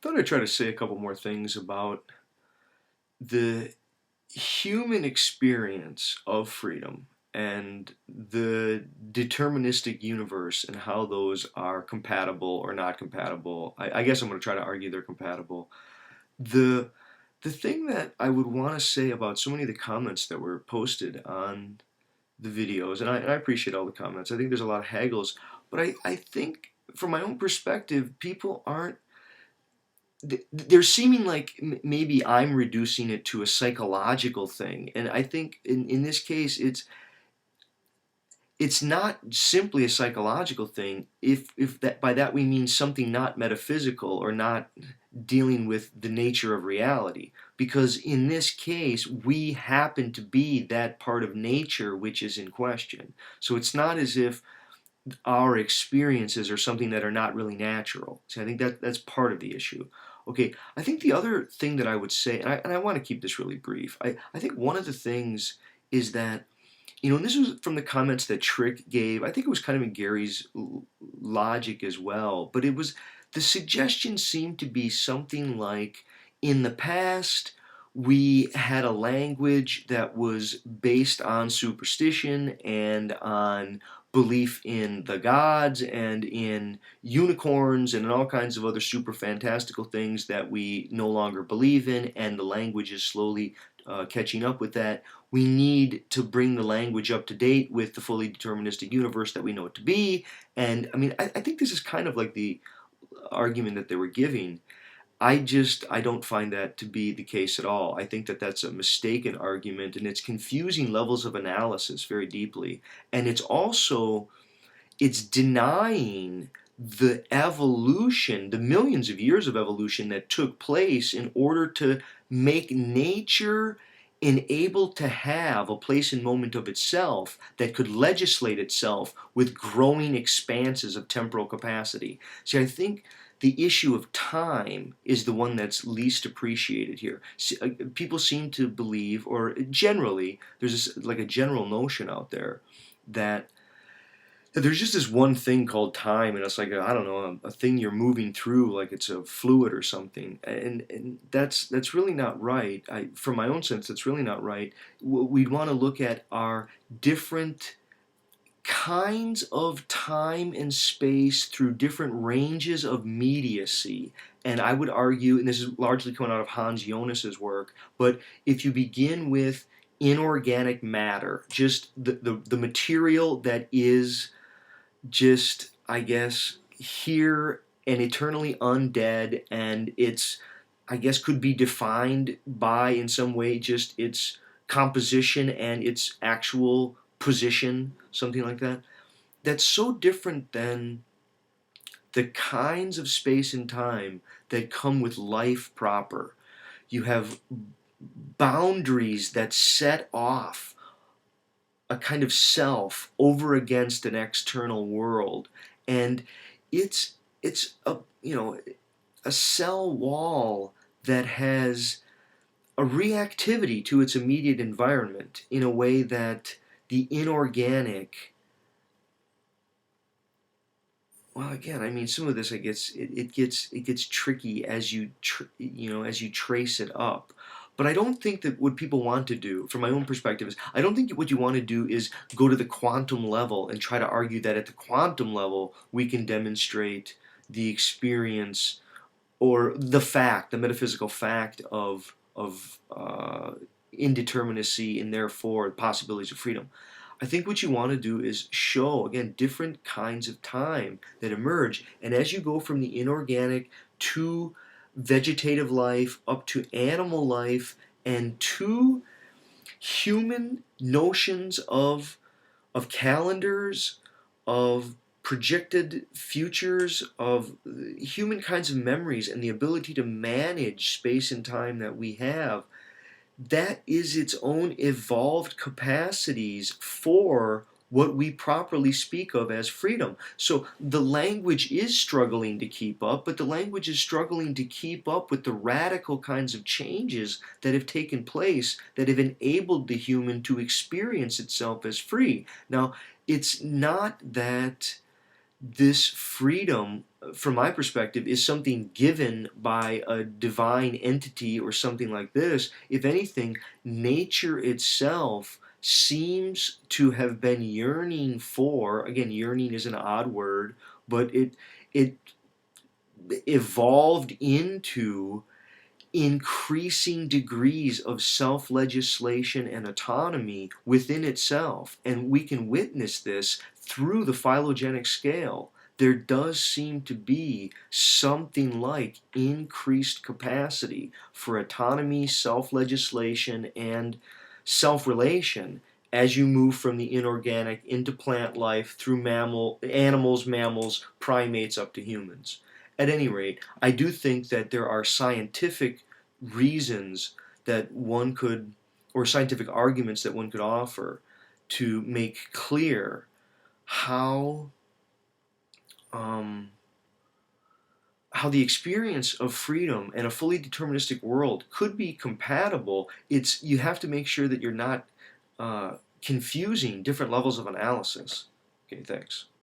Thought I'd try to say a couple more things about the human experience of freedom and the deterministic universe and how those are compatible or not compatible. I guess I'm going to try to argue they're compatible. The the thing that I would want to say about so many of the comments that were posted on the videos, and I appreciate all the comments. I think there's a lot of haggles, but I think from my own perspective, people aren't they're seeming like maybe I'm reducing it to a psychological thing, and I think in this case it's not simply a psychological thing. If that by that we mean something not metaphysical or not dealing with the nature of reality, because in this case we happen to be that part of nature which is in question. So it's not as if our experiences are something that are not really natural. See, I think that's part of the issue. Okay, I think the other thing that I would say, and I want to keep this really brief, I think one of the things is that, and this was from the comments that Trick gave, I think it was kind of in Gary's logic as well, but the suggestion seemed to be something like, in the past, we had a language that was based on superstition and on belief in the gods and in unicorns and in all kinds of other super fantastical things that we no longer believe in, and the language is slowly catching up with that. We need to bring the language up to date with the fully deterministic universe that we know it to be. And I mean, I think this is kind of like the argument that they were giving. I don't find that to be the case at all. I think that that's a mistaken argument, and it's confusing levels of analysis very deeply. And it's denying the evolution, the millions of years of evolution that took place in order to make nature enabled to have a place and moment of itself that could legislate itself with growing expanses of temporal capacity. See, I think the issue of time is the one that's least appreciated here. People seem to believe, or generally, there's like a general notion out there that there's just this one thing called time, and it's like I don't know, a thing you're moving through, like it's a fluid or something, and that's really not right. From my own sense, that's really not right. We'd want to look at our different kinds of time and space through different ranges of mediacy. And I would argue, and this is largely coming out of Hans Jonas's work, but if you begin with inorganic matter, just the material that is just, I guess, here and eternally undead, and it's, I guess, could be defined by, in some way, just its composition and its actual position, something like that. That's so different than the kinds of space and time that come with life proper. You have boundaries that set off a kind of self over against an external world, and it's a cell wall that has a reactivity to its immediate environment in a way that the inorganic, well, again, I mean, some of this, I guess, it gets tricky as as you trace it up. But I don't think that what people want to do, from my own perspective, is I don't think what you want to do is go to the quantum level and try to argue that at the quantum level we can demonstrate the experience or the metaphysical fact of indeterminacy and therefore possibilities of freedom. I think what you want to do is show, again, different kinds of time that emerge. And as you go from the inorganic to vegetative life, up to animal life, and to human notions of calendars, of projected futures, of human kinds of memories, and the ability to manage space and time that we have, that is its own evolved capacities for what we properly speak of as freedom. So the language is struggling to keep up, but the language is struggling to keep up with the radical kinds of changes that have taken place that have enabled the human to experience itself as free. Now, it's not that this freedom from my perspective, is something given by a divine entity or something like this. If anything, nature itself seems to have been yearning for, again, yearning is an odd word, but it evolved into increasing degrees of self-legislation and autonomy within itself. And we can witness this through the phylogenetic scale. There does seem to be something like increased capacity for autonomy, self-legislation, and self-relation as you move from the inorganic into plant life through animals, mammals, primates, up to humans. At any rate, I do think that there are scientific reasons that one could, or scientific arguments that one could offer to make clear how um, how the experience of freedom and a fully deterministic world could be compatible. You have to make sure that you're not confusing different levels of analysis. Okay, thanks.